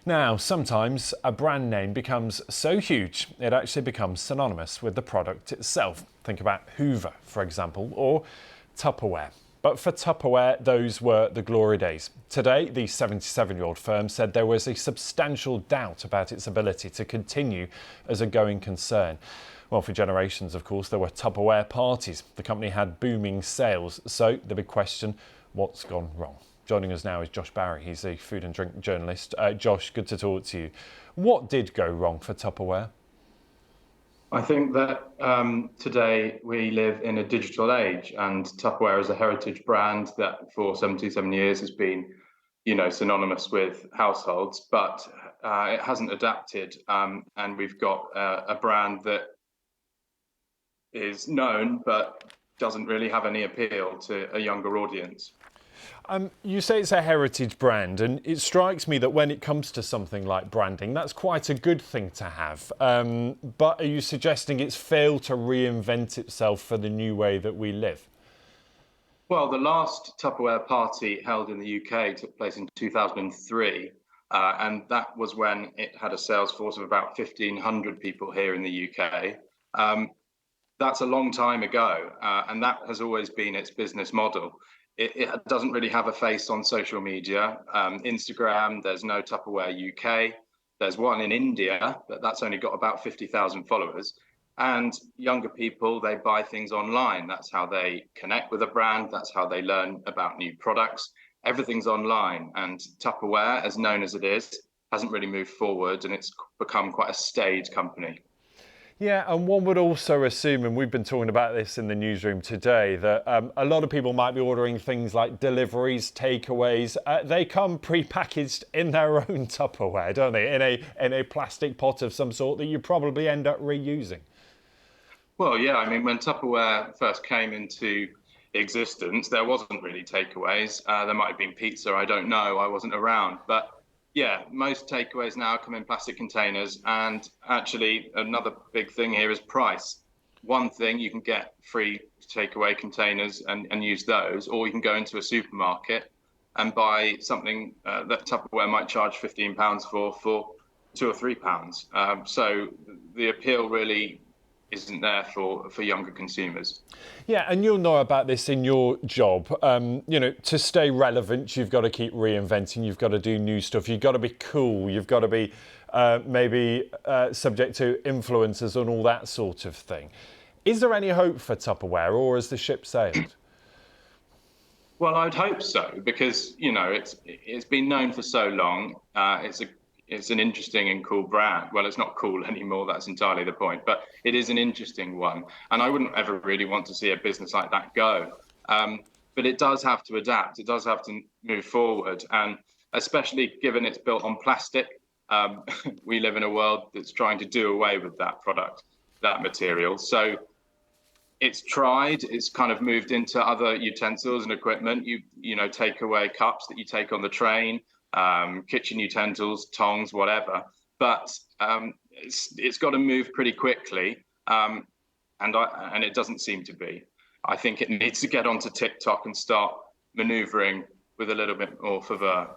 Now, sometimes a brand name becomes so huge, it actually becomes synonymous with the product itself. Think about Hoover, for example, or Tupperware. But for Tupperware, those were the glory days. Today, the 77-year-old firm said there was a substantial doubt about its ability to continue as a going concern. Well, for generations, of course, there were Tupperware parties. The company had booming sales. So the big question, what's gone wrong? Joining us now is Josh Barry. He's a food and drink journalist. Josh, good to talk to you. What did go wrong for Tupperware? I think that today we live in a digital age, and Tupperware is a heritage brand that for 77 years has been, synonymous with households, but it hasn't adapted. And we've got a brand that is known, but doesn't really have any appeal to a younger audience. You say it's a heritage brand, and it strikes me that when it comes to something like branding, that's quite a good thing to have. But are you suggesting it's failed to reinvent itself for the new way that we live? Well, the last Tupperware party held in the UK took place in 2003, and that was when it had a sales force of about 1,500 people here in the UK. That's a long time ago, and that has always been its business model. It doesn't really have a face on social media. Instagram, there's no Tupperware UK. There's one in India, but that's only got about 50,000 followers. And younger people, they buy things online. That's how they connect with a brand. That's how they learn about new products. Everything's online. And Tupperware, as known as it is, hasn't really moved forward, and it's become quite a staid company. Yeah, and one would also assume, and we've been talking about this in the newsroom today, that a lot of people might be ordering things like deliveries, takeaways. They come pre-packaged in their own Tupperware, don't they? In a plastic pot of some sort that you probably end up reusing. Well, yeah, I mean, when Tupperware first came into existence, there wasn't really takeaways. There might have been pizza, I don't know, I wasn't around. But yeah, most takeaways now come in plastic containers. And actually, another big thing here is price. One thing, you can get free takeaway containers and use those, or you can go into a supermarket and buy something that Tupperware might charge £15 for £2 or £3. So the appeal really isn't there for younger consumers. Yeah, and you'll know about this in your job. To stay relevant, you've got to keep reinventing. You've got to do new stuff. You've got to be cool. You've got to be maybe subject to influencers and all that sort of thing. Is there any hope for Tupperware, or has the ship sailed? Well, I'd hope so, because it's been known for so long. It's an interesting and cool brand. Well, it's not cool anymore, that's entirely the point, but it is an interesting one. And I wouldn't ever really want to see a business like that go. But it does have to adapt. It does have to move forward. And especially given it's built on plastic, we live in a world that's trying to do away with that product, that material. So it's tried, it's kind of moved into other utensils and equipment. Take away cups that you take on the train, kitchen utensils, tongs, whatever. But it's got to move pretty quickly, and it doesn't seem to be. I think it needs to get onto TikTok and start manoeuvring with a little bit more fervour.